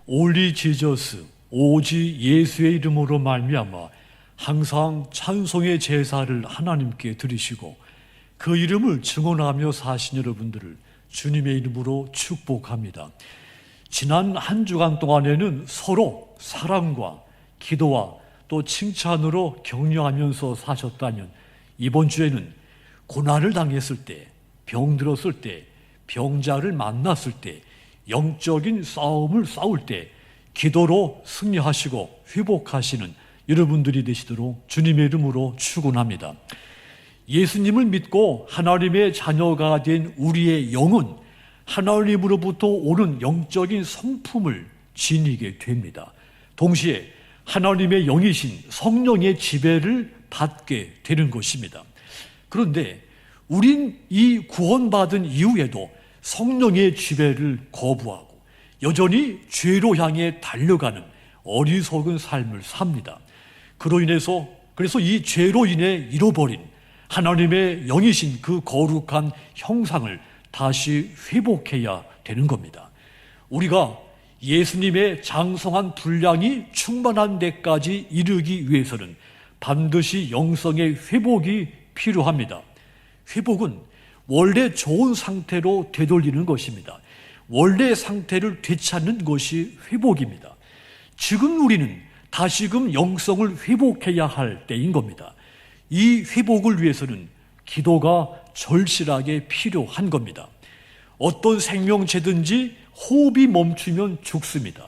올리 지저스, 오직 예수의 이름으로 말미암아 항상 찬송의 제사를 하나님께 드리시고 그 이름을 증언하며 사신 여러분들을 주님의 이름으로 축복합니다. 지난 한 주간 동안에는 서로 사랑과 기도와 또 칭찬으로 격려하면서 사셨다면 이번 주에는 고난을 당했을 때, 병들었을 때, 병자를 만났을 때, 영적인 싸움을 싸울 때 기도로 승리하시고 회복하시는 여러분들이 되시도록 주님의 이름으로 축원합니다. 예수님을 믿고 하나님의 자녀가 된 우리의 영은 하나님으로부터 오는 영적인 성품을 지니게 됩니다. 동시에 하나님의 영이신 성령의 지배를 받게 되는 것입니다. 그런데 우린 이 구원받은 이후에도 성령의 지배를 거부하고 여전히 죄로 향해 달려가는 어리석은 삶을 삽니다. 그래서 이 죄로 인해 잃어버린 하나님의 영이신 그 거룩한 형상을 다시 회복해야 되는 겁니다. 우리가 예수님의 장성한 분량이 충만한 데까지 이르기 위해서는 반드시 영성의 회복이 필요합니다. 회복은 원래 좋은 상태로 되돌리는 것입니다. 원래 상태를 되찾는 것이 회복입니다. 지금 우리는 다시금 영성을 회복해야 할 때인 겁니다. 이 회복을 위해서는 기도가 절실하게 필요한 겁니다. 어떤 생명체든지 호흡이 멈추면 죽습니다.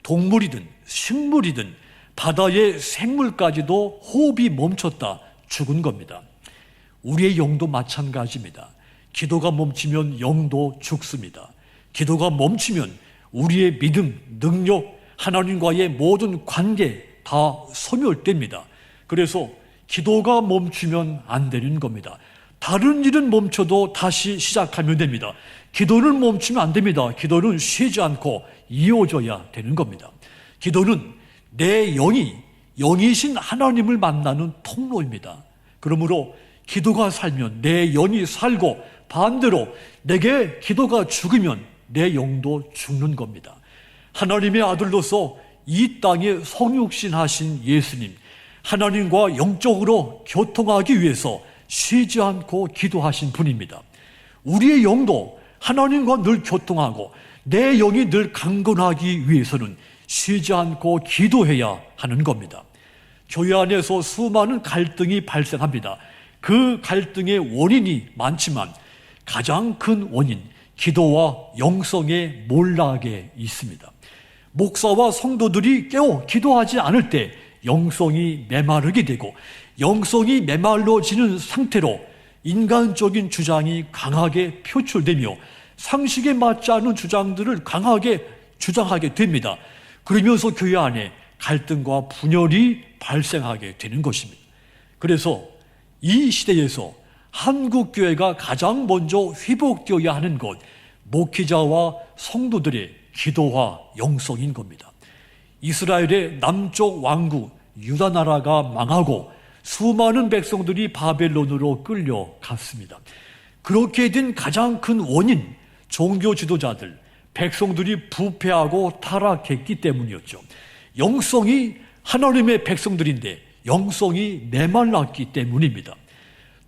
동물이든 식물이든 바다의 생물까지도 호흡이 멈췄다 죽은 겁니다. 우리의 영도 마찬가지입니다. 기도가 멈추면 영도 죽습니다. 기도가 멈추면 우리의 믿음, 능력, 하나님과의 모든 관계 다 소멸됩니다. 그래서 기도가 멈추면 안 되는 겁니다. 다른 일은 멈춰도 다시 시작하면 됩니다. 기도는 멈추면 안 됩니다. 기도는 쉬지 않고 이어져야 되는 겁니다. 기도는 내 영이신 하나님을 만나는 통로입니다. 그러므로 기도가 살면 내 영이 살고 반대로 내게 기도가 죽으면 내 영도 죽는 겁니다. 하나님의 아들로서 이 땅에 성육신하신 예수님, 하나님과 영적으로 교통하기 위해서 쉬지 않고 기도하신 분입니다. 우리의 영도 하나님과 늘 교통하고 내 영이 늘 강건하기 위해서는 쉬지 않고 기도해야 하는 겁니다. 교회 안에서 수많은 갈등이 발생합니다. 그 갈등의 원인이 많지만 가장 큰 원인, 기도와 영성의 몰락에 있습니다. 목사와 성도들이 깨어 기도하지 않을 때 영성이 메마르게 되고 영성이 메말라지는 상태로 인간적인 주장이 강하게 표출되며 상식에 맞지 않은 주장들을 강하게 주장하게 됩니다. 그러면서 교회 안에 갈등과 분열이 발생하게 되는 것입니다. 그래서 이 시대에서 한국교회가 가장 먼저 회복되어야 하는 것, 목회자와 성도들의 기도와 영성인 겁니다. 이스라엘의 남쪽 왕국 유다 나라가 망하고 수많은 백성들이 바벨론으로 끌려갔습니다. 그렇게 된 가장 큰 원인, 종교 지도자들, 백성들이 부패하고 타락했기 때문이었죠. 영성이 하나님의 백성들인데 영성이 메말랐기 때문입니다.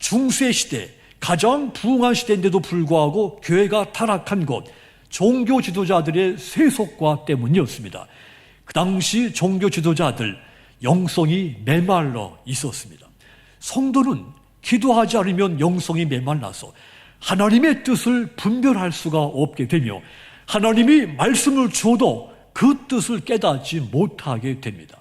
중세 시대, 가장 부흥한 시대인데도 불구하고 교회가 타락한 것, 종교 지도자들의 세속과 때문이었습니다. 그 당시 종교 지도자들 영성이 메말라 있었습니다. 성도는 기도하지 않으면 영성이 메말라서 하나님의 뜻을 분별할 수가 없게 되며 하나님이 말씀을 주어도 그 뜻을 깨닫지 못하게 됩니다.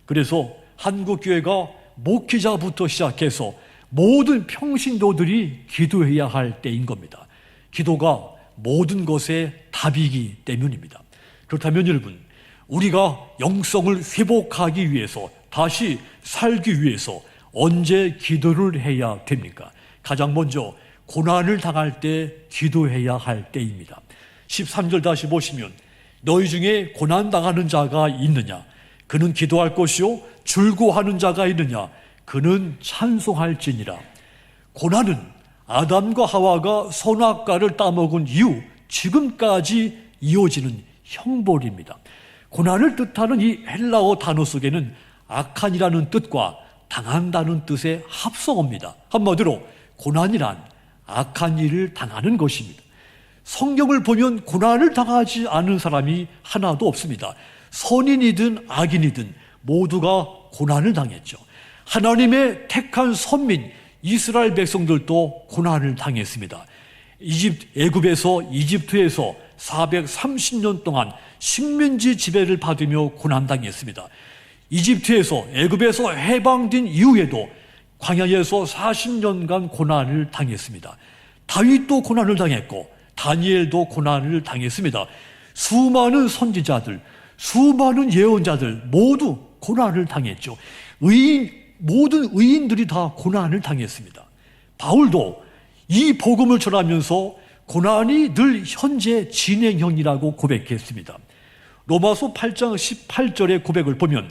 그래서 한국교회가 목회자부터 시작해서 모든 평신도들이 기도해야 할 때인 겁니다. 기도가 모든 것의 답이기 때문입니다. 그렇다면 여러분, 우리가 영성을 회복하기 위해서, 다시 살기 위해서 언제 기도를 해야 됩니까? 가장 먼저 고난을 당할 때 기도해야 할 때입니다. 13절 다시 보시면 너희 중에 고난당하는 자가 있느냐? 그는 기도할 것이요 즐거워하는 자가 있느냐? 그는 찬송할지니라. 고난은 아담과 하와가 선악과를 따먹은 이후 지금까지 이어지는 형벌입니다. 고난을 뜻하는 이 헬라어 단어 속에는 악한이라는 뜻과 당한다는 뜻의 합성어입니다. 한마디로 고난이란 악한 일을 당하는 것입니다. 성경을 보면 고난을 당하지 않은 사람이 하나도 없습니다. 선인이든 악인이든 모두가 고난을 당했죠. 하나님의 택한 선민 이스라엘 백성들도 고난을 당했습니다. 애굽에서 이집트에서 430년 동안 식민지 지배를 받으며 고난당했습니다. 이집트에서 애굽에서 해방된 이후에도 광야에서 40년간 고난을 당했습니다. 다윗도 고난을 당했고 다니엘도 고난을 당했습니다. 수많은 선지자들, 수많은 예언자들 모두 고난을 당했죠. 모든 의인들이 다 고난을 당했습니다. 바울도 이 복음을 전하면서 고난이 늘 현재 진행형이라고 고백했습니다. 로마서 8장 18절의 고백을 보면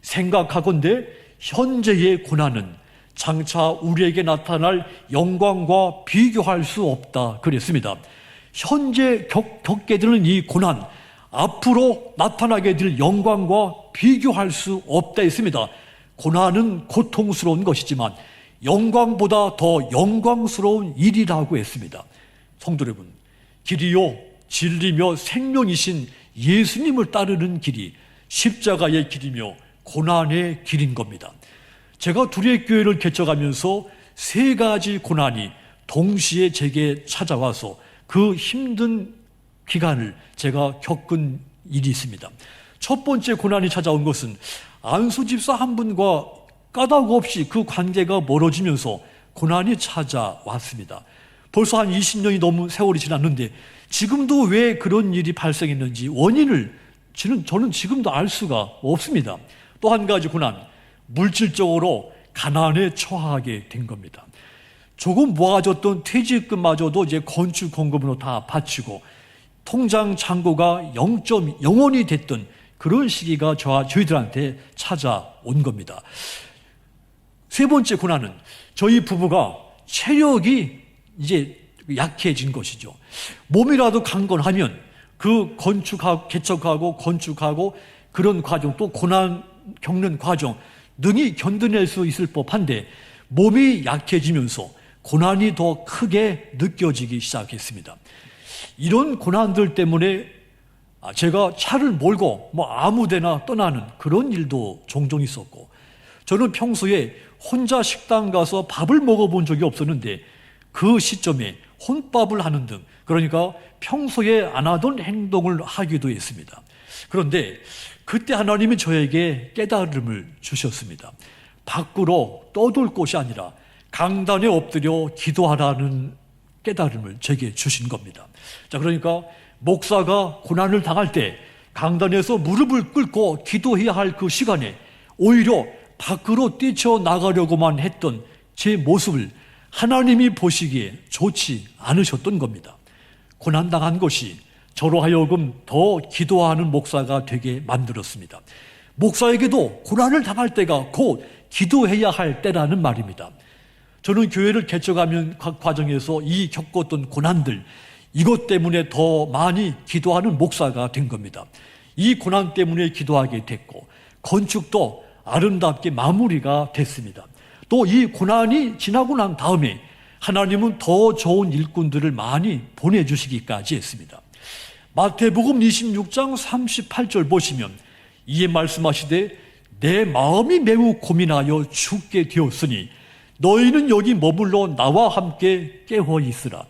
생각하건대 현재의 고난은 장차 우리에게 나타날 영광과 비교할 수 없다 그랬습니다. 현재 겪게 되는 이 고난, 앞으로 나타나게 될 영광과 비교할 수 없다 했습니다. 고난은 고통스러운 것이지만 영광보다 더 영광스러운 일이라고 했습니다. 성도 여러분, 길이요 진리며 생명이신 예수님을 따르는 길이 십자가의 길이며 고난의 길인 겁니다. 제가 두레교회를 개척하면서 3가지 고난이 동시에 제게 찾아와서 그 힘든 기간을 제가 겪은 일이 있습니다. 첫 번째 고난이 찾아온 것은 안수 집사 한 분과 까닭 없이 그 관계가 멀어지면서 고난이 찾아왔습니다. 벌써 한 20년이 넘은 세월이 지났는데 지금도 왜 그런 일이 발생했는지 원인을 저는 지금도 알 수가 없습니다. 또 한 가지 고난, 물질적으로 가난에 처하게 된 겁니다. 조금 모아졌던 퇴직금마저도 이제 건축 공급으로 다 바치고 통장 잔고가 0.0원이 됐던 그런 시기가 저희들한테 찾아온 겁니다. 3번째 고난은 저희 부부가 체력이 이제 약해진 것이죠. 몸이라도 강건하면 그 개척하고 건축하고 그런 과정, 또 고난 겪는 과정 능히 견뎌낼 수 있을 법한데 몸이 약해지면서 고난이 더 크게 느껴지기 시작했습니다. 이런 고난들 때문에 제가 차를 몰고 아무데나 떠나는 그런 일도 종종 있었고, 저는 평소에 혼자 식당 가서 밥을 먹어본 적이 없었는데 그 시점에 혼밥을 하는 등, 그러니까 평소에 안 하던 행동을 하기도 했습니다. 그런데 그때 하나님이 저에게 깨달음을 주셨습니다. 밖으로 떠돌 곳이 아니라 강단에 엎드려 기도하라는 깨달음을 제게 주신 겁니다. 자, 그러니까 목사가 고난을 당할 때 강단에서 무릎을 꿇고 기도해야 할 그 시간에 오히려 밖으로 뛰쳐나가려고만 했던 제 모습을 하나님이 보시기에 좋지 않으셨던 겁니다. 고난당한 것이 저로 하여금 더 기도하는 목사가 되게 만들었습니다. 목사에게도 고난을 당할 때가 곧 기도해야 할 때라는 말입니다. 저는 교회를 개척하는 과정에서 이 겪었던 고난들, 이것 때문에 더 많이 기도하는 목사가 된 겁니다. 이 고난 때문에 기도하게 됐고 건축도 아름답게 마무리가 됐습니다. 또 이 고난이 지나고 난 다음에 하나님은 더 좋은 일꾼들을 많이 보내주시기까지 했습니다. 마태복음 26장 38절 보시면 이에 말씀하시되 내 마음이 매우 고민하여 죽게 되었으니 너희는 여기 머물러 나와 함께 깨어 있으라.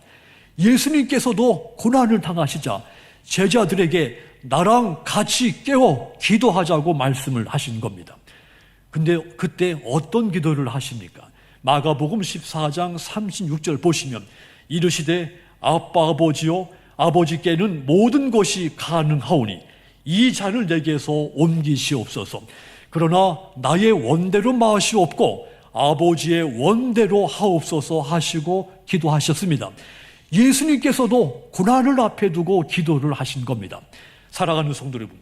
예수님께서도 고난을 당하시자 제자들에게 나랑 같이 깨어 기도하자고 말씀을 하신 겁니다. 근데 그때 어떤 기도를 하십니까? 마가복음 14장 36절 보시면 이르시되 아빠 아버지여 아버지께는 모든 것이 가능하오니 이 잔을 내게서 옮기시옵소서. 그러나 나의 원대로 마시옵고 아버지의 원대로 하옵소서 하시고 기도하셨습니다. 예수님께서도 고난을 앞에 두고 기도를 하신 겁니다. 사랑하는 성도 여러분,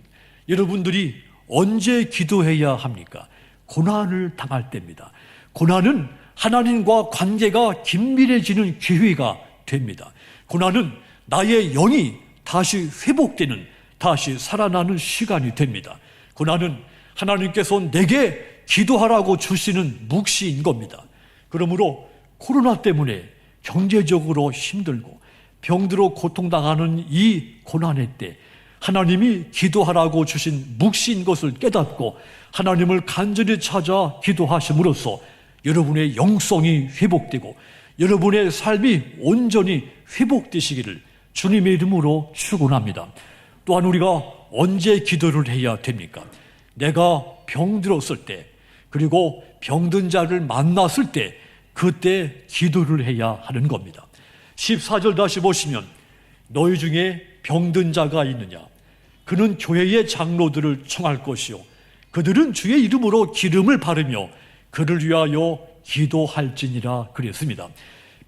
여러분들이 언제 기도해야 합니까? 고난을 당할 때입니다. 고난은 하나님과 관계가 긴밀해지는 기회가 됩니다. 고난은 나의 영이 다시 회복되는, 다시 살아나는 시간이 됩니다. 고난은 하나님께서 내게 기도하라고 주시는 묵시인 겁니다. 그러므로 코로나 때문에 경제적으로 힘들고 병들어 고통당하는 이 고난의 때 하나님이 기도하라고 주신 묵시인 것을 깨닫고 하나님을 간절히 찾아 기도하심으로써 여러분의 영성이 회복되고 여러분의 삶이 온전히 회복되시기를 주님의 이름으로 축원합니다. 또한 우리가 언제 기도를 해야 됩니까? 내가 병들었을 때, 그리고 병든 자를 만났을 때, 그때 기도를 해야 하는 겁니다. 14절 다시 보시면 너희 중에 병든 자가 있느냐? 그는 교회의 장로들을 청할 것이요 그들은 주의 이름으로 기름을 바르며 그를 위하여 기도할지니라 그랬습니다.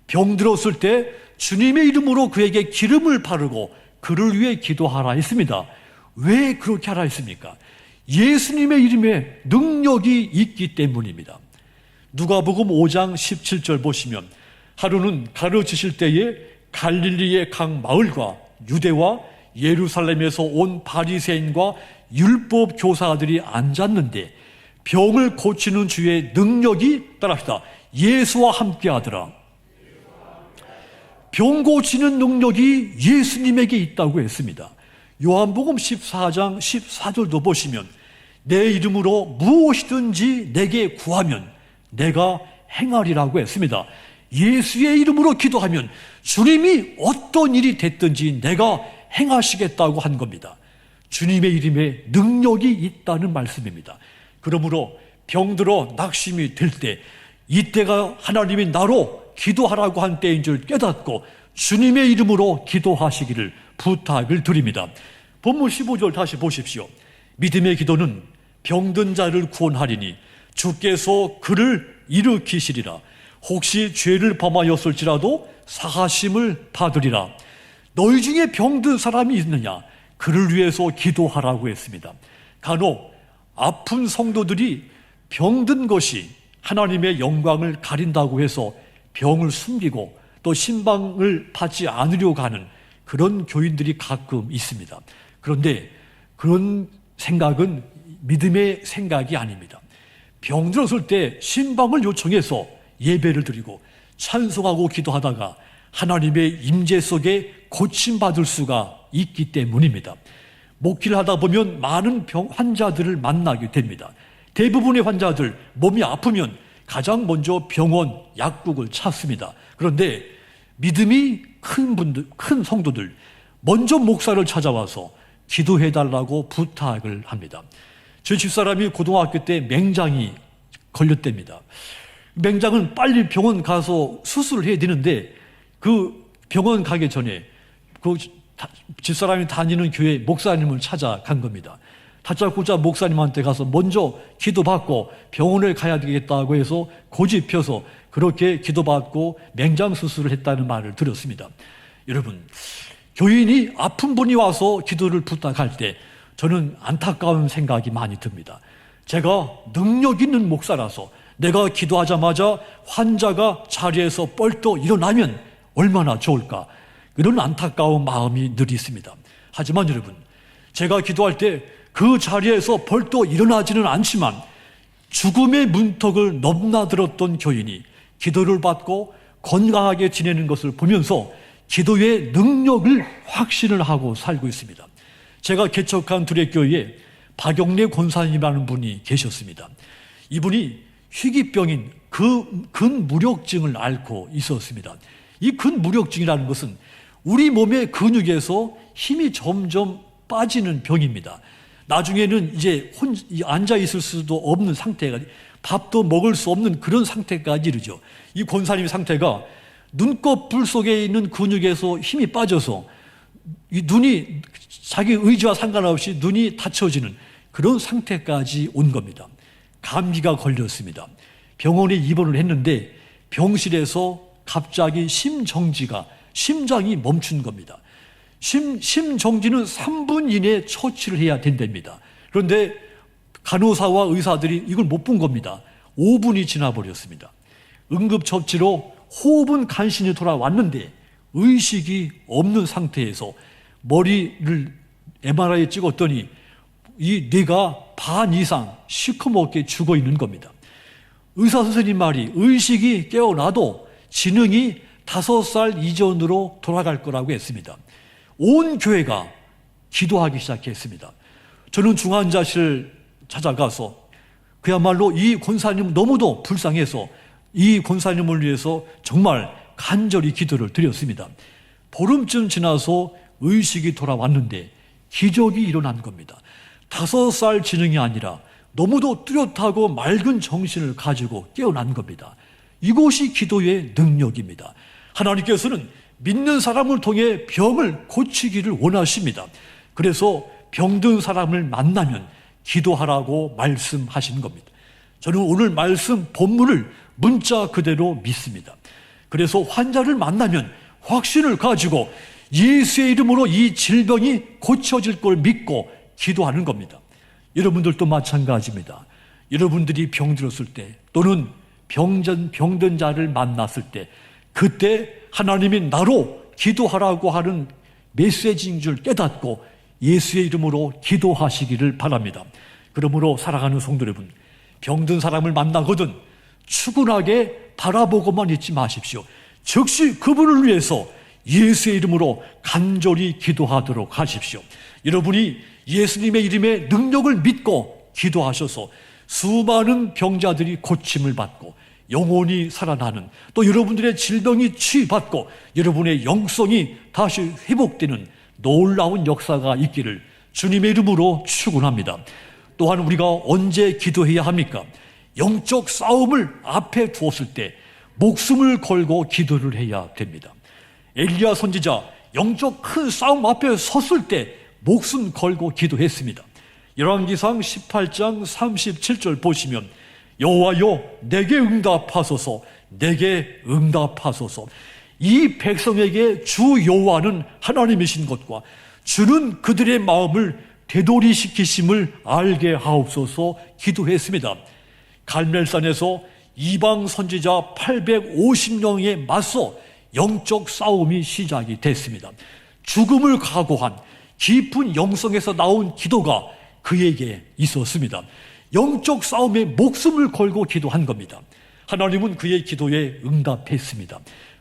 병들었을 때 주님의 이름으로 그에게 기름을 바르고 그를 위해 기도하라 했습니다. 왜 그렇게 하라 했습니까? 예수님의 이름에 능력이 있기 때문입니다. 누가복음 5장 17절 보시면 하루는 가르치실 때에 갈릴리의 각 마을과 유대와 예루살렘에서 온 바리새인과 율법 교사들이 앉았는데 병을 고치는 주의 능력이 따라합시다. 예수와 함께 하더라. 병 고치는 능력이 예수님에게 있다고 했습니다. 요한복음 14장 14절도 보시면 내 이름으로 무엇이든지 내게 구하면 내가 행하리라고 했습니다. 예수의 이름으로 기도하면 주님이 어떤 일이 됐든지 내가 행하시겠다고 한 겁니다. 주님의 이름에 능력이 있다는 말씀입니다. 그러므로 병들어 낙심이 들 때 이때가 하나님이 나로 기도하라고 한 때인 줄 깨닫고 주님의 이름으로 기도하시기를 부탁을 드립니다. 본문 15절 다시 보십시오. 믿음의 기도는 병든 자를 구원하리니 주께서 그를 일으키시리라. 혹시 죄를 범하였을지라도 사하심을 받으리라. 너희 중에 병든 사람이 있느냐? 그를 위해서 기도하라고 했습니다. 간혹 아픈 성도들이 병든 것이 하나님의 영광을 가린다고 해서 병을 숨기고 또 신방을 받지 않으려고 하는 그런 교인들이 가끔 있습니다. 그런데 그런 생각은 믿음의 생각이 아닙니다. 병들었을 때 신방을 요청해서 예배를 드리고 찬송하고 기도하다가 하나님의 임재 속에 고침받을 수가 있기 때문입니다. 목회를 하다 보면 많은 환자들을 만나게 됩니다. 대부분의 환자들 몸이 아프면 가장 먼저 병원, 약국을 찾습니다. 그런데 믿음이 큰 성도들 먼저 목사를 찾아와서 기도해달라고 부탁을 합니다. 저희 집사람이 고등학교 때 맹장이 걸렸답니다. 맹장은 빨리 병원 가서 수술을 해야 되는데 그 병원 가기 전에 그 집사람이 다니는 교회 목사님을 찾아간 겁니다. 다짜고짜 목사님한테 가서 먼저 기도받고 병원을 가야 되겠다고 해서 고집 펴서 그렇게 기도받고 맹장 수술을 했다는 말을 들었습니다. 여러분, 교인이 아픈 분이 와서 기도를 부탁할 때 저는 안타까운 생각이 많이 듭니다. 제가 능력 있는 목사라서 내가 기도하자마자 환자가 자리에서 뻘떡 일어나면 얼마나 좋을까, 이런 안타까운 마음이 늘 있습니다. 하지만 여러분, 제가 기도할 때 그 자리에서 벌떡 일어나지는 않지만 죽음의 문턱을 넘나들었던 교인이 기도를 받고 건강하게 지내는 것을 보면서 기도의 능력을 확신을 하고 살고 있습니다. 제가 개척한 두레교회에 박영래 권사님이라는 분이 계셨습니다. 이분이 희귀병인 근무력증을 앓고 있었습니다. 이 근무력증이라는 것은 우리 몸의 근육에서 힘이 점점 빠지는 병입니다. 나중에는 이제 앉아 있을 수도 없는 상태가, 밥도 먹을 수 없는 그런 상태까지 이르죠. 이 권사님 상태가 눈꺼풀 속에 있는 근육에서 힘이 빠져서 이 눈이 자기 의지와 상관없이 눈이 닫혀지는 그런 상태까지 온 겁니다. 감기가 걸렸습니다. 병원에 입원을 했는데 병실에서 갑자기 심장이 멈춘 겁니다. 심정지는 3분 이내에 처치를 해야 된답니다. 그런데 간호사와 의사들이 이걸 못 본 겁니다. 5분이 지나버렸습니다. 응급처치로 호흡은 간신히 돌아왔는데 의식이 없는 상태에서 머리를 MRI 찍었더니 이 뇌가 반 이상 시커멓게 죽어 있는 겁니다. 의사 선생님 말이 의식이 깨어나도 지능이 5살 이전으로 돌아갈 거라고 했습니다. 온 교회가 기도하기 시작했습니다. 저는 중환자실 찾아가서 그야말로 이 권사님 너무도 불쌍해서 이 권사님을 위해서 정말 간절히 기도를 드렸습니다. 보름쯤 지나서 의식이 돌아왔는데 기적이 일어난 겁니다. 5살 지능이 아니라 너무도 뚜렷하고 맑은 정신을 가지고 깨어난 겁니다. 이것이 기도의 능력입니다. 하나님께서는 믿는 사람을 통해 병을 고치기를 원하십니다. 그래서 병든 사람을 만나면 기도하라고 말씀하신 겁니다. 저는 오늘 말씀 본문을 문자 그대로 믿습니다. 그래서 환자를 만나면 확신을 가지고 예수의 이름으로 이 질병이 고쳐질 걸 믿고 기도하는 겁니다. 여러분들도 마찬가지입니다. 여러분들이 병들었을 때 또는 병든 자를 만났을 때 그때 하나님이 나로 기도하라고 하는 메시지인 줄 깨닫고 예수의 이름으로 기도하시기를 바랍니다. 그러므로 사랑하는 성도 여러분, 병든 사람을 만나거든 추근하게 바라보고만 있지 마십시오. 즉시 그분을 위해서 예수의 이름으로 간절히 기도하도록 하십시오. 여러분이 예수님의 이름의 능력을 믿고 기도하셔서 수많은 병자들이 고침을 받고 영혼이 살아나는, 또 여러분들의 질병이 치유받고 여러분의 영성이 다시 회복되는 놀라운 역사가 있기를 주님의 이름으로 축원합니다. 또한 우리가 언제 기도해야 합니까? 영적 싸움을 앞에 두었을 때 목숨을 걸고 기도를 해야 됩니다. 엘리야 선지자 영적 큰 싸움 앞에 섰을 때 목숨 걸고 기도했습니다. 열왕기상 18장 37절 보시면 여호와여 내게 응답하소서, 내게 응답하소서. 이 백성에게 주 여호와는 하나님이신 것과 주는 그들의 마음을 되돌이시키심을 알게 하옵소서 기도했습니다. 갈멜산에서 이방 선지자 850명에 맞서 영적 싸움이 시작이 됐습니다. 죽음을 각오한 깊은 영성에서 나온 기도가 그에게 있었습니다. 영적 싸움에 목숨을 걸고 기도한 겁니다. 하나님은 그의 기도에 응답했습니다.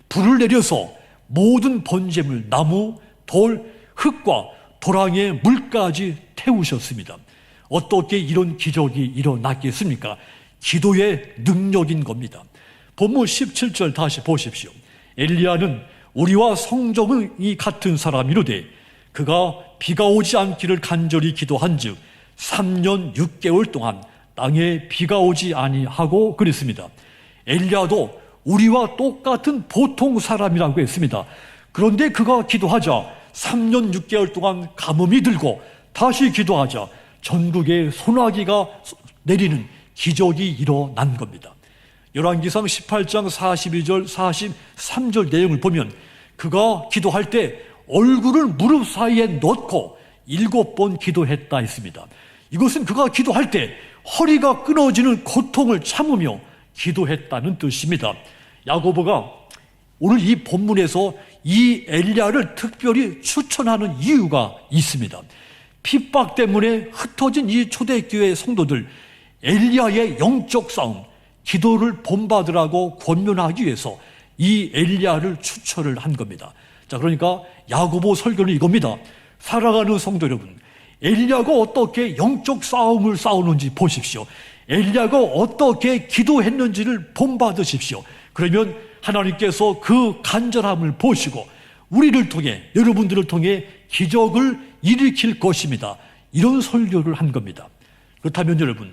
불을 내려서 모든 번제물, 나무, 돌, 흙과 도랑의 물까지 태우셨습니다. 어떻게 이런 기적이 일어났겠습니까? 기도의 능력인 겁니다. 본문 17절 다시 보십시오. 엘리야는 우리와 성정이 같은 사람이로되 그가 비가 오지 않기를 간절히 기도한즉 3년 6개월 동안 땅에 비가 오지 아니하고 그랬습니다. 엘리야도 우리와 똑같은 보통 사람이라고 했습니다. 그런데 그가 기도하자 3년 6개월 동안 가뭄이 들고 다시 기도하자 전국에 소나기가 내리는 기적이 일어난 겁니다. 열왕기상 18장 42절 43절 내용을 보면 그가 기도할 때 얼굴을 무릎 사이에 넣고 7번 기도했다 했습니다. 이것은 그가 기도할 때 허리가 끊어지는 고통을 참으며 기도했다는 뜻입니다. 야고보가 오늘 이 본문에서 이 엘리야를 특별히 추천하는 이유가 있습니다. 핍박 때문에 흩어진 이 초대교회 성도들, 엘리야의 영적 싸움, 기도를 본받으라고 권면하기 위해서 이 엘리야를 추천을 한 겁니다. 자, 그러니까 야고보 설교는 이겁니다. 사랑하는 성도 여러분, 엘리야가 어떻게 영적 싸움을 싸우는지 보십시오. 엘리야가 어떻게 기도했는지를 본받으십시오. 그러면 하나님께서 그 간절함을 보시고 우리를 통해, 여러분들을 통해 기적을 일으킬 것입니다. 이런 설교를 한 겁니다. 그렇다면 여러분,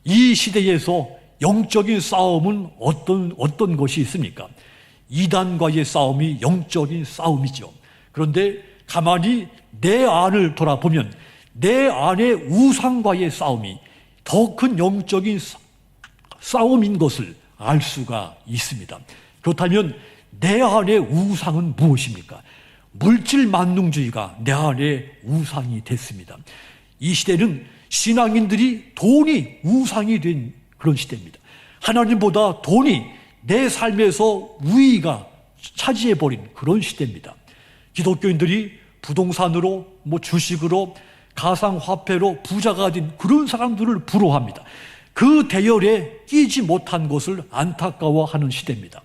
이 시대에서 영적인 싸움은 어떤 것이 있습니까? 이단과의 싸움이 영적인 싸움이죠. 그런데 가만히 내 안을 돌아보면 내 안의 우상과의 싸움이 더 큰 영적인 싸움인 것을 알 수가 있습니다. 그렇다면 내 안의 우상은 무엇입니까? 물질 만능주의가 내 안의 우상이 됐습니다. 이 시대는 신앙인들이 돈이 우상이 된 그런 시대입니다. 하나님보다 돈이 내 삶에서 우위가 차지해버린 그런 시대입니다. 기독교인들이 부동산으로, 주식으로, 가상화폐로 부자가 된 그런 사람들을 부러워합니다. 그 대열에 끼지 못한 것을 안타까워하는 시대입니다.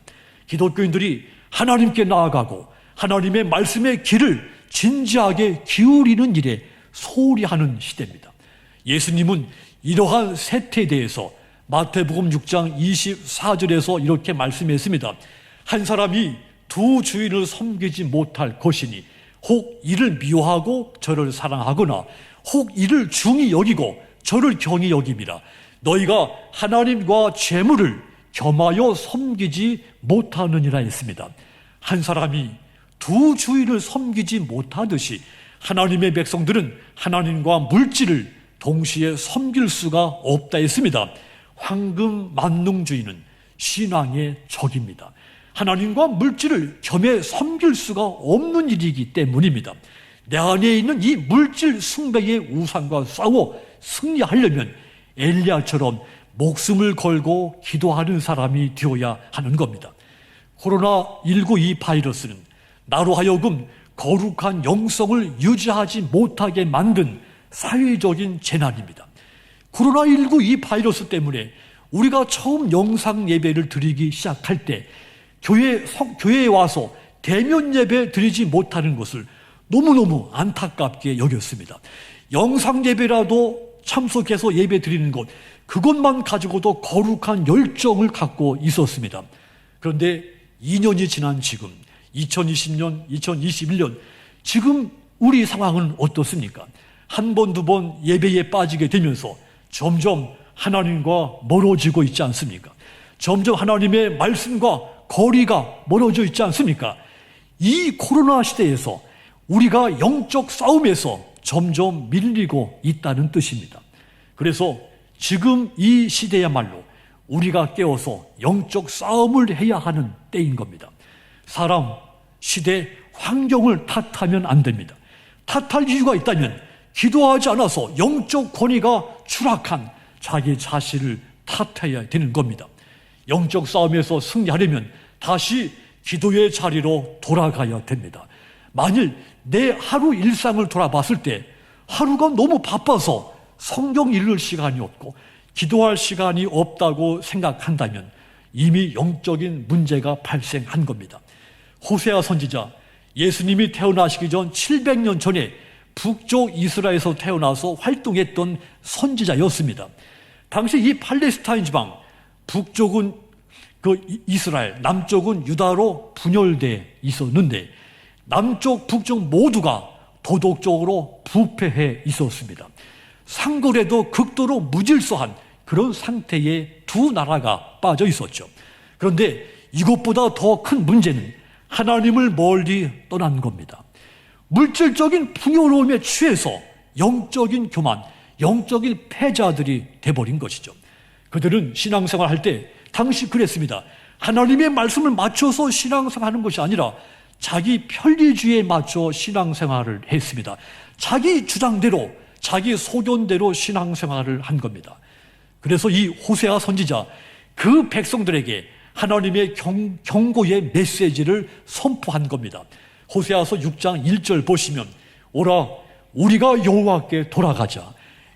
기독교인들이 하나님께 나아가고 하나님의 말씀의 길을 진지하게 기울이는 일에 소홀히 하는 시대입니다. 예수님은 이러한 세태에 대해서 마태복음 6장 24절에서 이렇게 말씀했습니다. 한 사람이 두 주인을 섬기지 못할 것이니 혹 이를 미워하고 저를 사랑하거나 혹 이를 중히 여기고 저를 경히 여김이라. 너희가 하나님과 재물을 겸하여 섬기지 못하느니라 했습니다. 한 사람이 두 주인을 섬기지 못하듯이 하나님의 백성들은 하나님과 물질을 동시에 섬길 수가 없다 했습니다. 황금 만능주의는 신앙의 적입니다. 하나님과 물질을 겸해 섬길 수가 없는 일이기 때문입니다. 내 안에 있는 이 물질 숭배의 우상과 싸워 승리하려면 엘리야처럼 목숨을 걸고 기도하는 사람이 되어야 하는 겁니다. 코로나19 이 바이러스는 나로 하여금 거룩한 영성을 유지하지 못하게 만든 사회적인 재난입니다. 코로나19 이 바이러스 때문에 우리가 처음 영상 예배를 드리기 시작할 때 교회에 와서 대면 예배 드리지 못하는 것을 너무너무 안타깝게 여겼습니다. 영상 예배라도 참석해서 예배 드리는 것, 그것만 가지고도 거룩한 열정을 갖고 있었습니다. 그런데 2년이 지난 지금 2020년, 2021년 지금 우리 상황은 어떻습니까? 한 번, 두 번 예배에 빠지게 되면서 점점 하나님과 멀어지고 있지 않습니까? 점점 하나님의 말씀과 거리가 멀어져 있지 않습니까? 이 코로나 시대에서 우리가 영적 싸움에서 점점 밀리고 있다는 뜻입니다. 그래서 지금 이 시대야말로 우리가 깨어서 영적 싸움을 해야 하는 때인 겁니다. 사람, 시대, 환경을 탓하면 안 됩니다. 탓할 이유가 있다면 기도하지 않아서 영적 권위가 추락한 자기 자신을 탓해야 되는 겁니다. 영적 싸움에서 승리하려면 다시 기도의 자리로 돌아가야 됩니다. 만일 내 하루 일상을 돌아봤을 때 하루가 너무 바빠서 성경 읽을 시간이 없고 기도할 시간이 없다고 생각한다면 이미 영적인 문제가 발생한 겁니다. 호세아 선지자, 예수님이 태어나시기 전 700년 전에 북쪽 이스라엘에서 태어나서 활동했던 선지자였습니다. 당시 이 팔레스타인 지방, 북쪽은 이스라엘, 남쪽은 유다로 분열돼 있었는데 남쪽, 북쪽 모두가 도덕적으로 부패해 있었습니다. 상골에도 극도로 무질서한 그런 상태에 두 나라가 빠져 있었죠. 그런데 이것보다 더 큰 문제는 하나님을 멀리 떠난 겁니다. 물질적인 풍요로움에 취해서 영적인 교만, 영적인 패자들이 돼버린 것이죠. 그들은 신앙생활 할 때 당시 그랬습니다. 하나님의 말씀을 맞춰서 신앙생활하는 것이 아니라 자기 편리주의에 맞춰 신앙생활을 했습니다. 자기 주장대로, 자기 소견대로 신앙생활을 한 겁니다. 그래서 이 호세아 선지자, 그 백성들에게 하나님의 경고의 메시지를 선포한 겁니다. 호세아서 6장 1절 보시면, 오라 우리가 여호와께 돌아가자.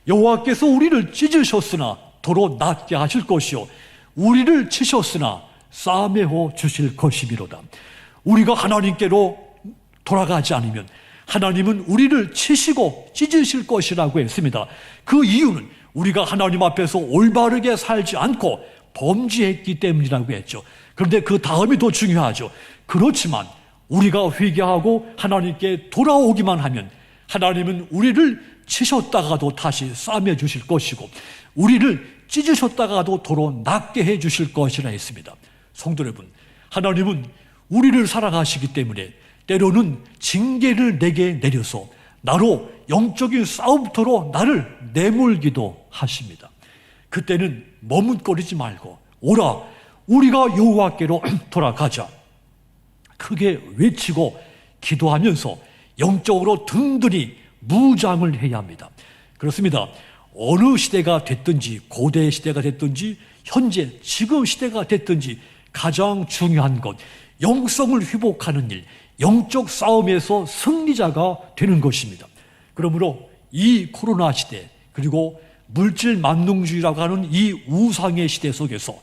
여호와께서 우리를 찢으셨으나 도로 낫게 하실 것이요 우리를 치셨으나 싸매어 주실 것이미로다. 우리가 하나님께로 돌아가지 않으면 하나님은 우리를 치시고 찢으실 것이라고 했습니다. 그 이유는 우리가 하나님 앞에서 올바르게 살지 않고 범죄했기 때문이라고 했죠. 그런데 그 다음이 더 중요하죠. 그렇지만 우리가 회개하고 하나님께 돌아오기만 하면 하나님은 우리를 치셨다가도 다시 싸매 주실 것이고 우리를 찢으셨다가도 도로 낫게 해 주실 것이라 했습니다. 성도 여러분, 하나님은 우리를 사랑하시기 때문에 때로는 징계를 내게 내려서 나로 영적인 싸움터로 나를 내몰기도 하십니다. 그때는 머뭇거리지 말고 오라 우리가 여호와께로 돌아가자 크게 외치고 기도하면서 영적으로 든든히 무장을 해야 합니다. 그렇습니다. 어느 시대가 됐든지 고대 시대가 됐든지 현재 지금 시대가 됐든지 가장 중요한 것, 영성을 회복하는 일, 영적 싸움에서 승리자가 되는 것입니다. 그러므로 이 코로나 시대, 그리고 물질 만능주의라고 하는 이 우상의 시대 속에서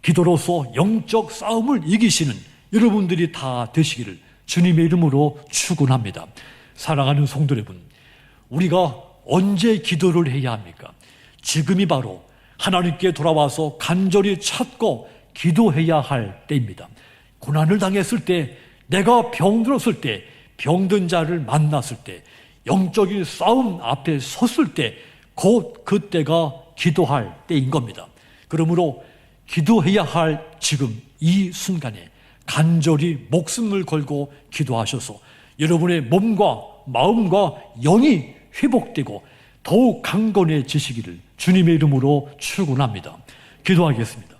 기도로서 영적 싸움을 이기시는 여러분들이 다 되시기를 주님의 이름으로 축원합니다. 사랑하는 성도 여러분, 우리가 언제 기도를 해야 합니까? 지금이 바로 하나님께 돌아와서 간절히 찾고 기도해야 할 때입니다. 고난을 당했을 때, 내가 병들었을 때, 병든 자를 만났을 때, 영적인 싸움 앞에 섰을 때, 곧 그때가 기도할 때인 겁니다. 그러므로 기도해야 할 지금 이 순간에 간절히 목숨을 걸고 기도하셔서 여러분의 몸과 마음과 영이 회복되고 더욱 강건해지시기를 주님의 이름으로 축원합니다. 기도하겠습니다.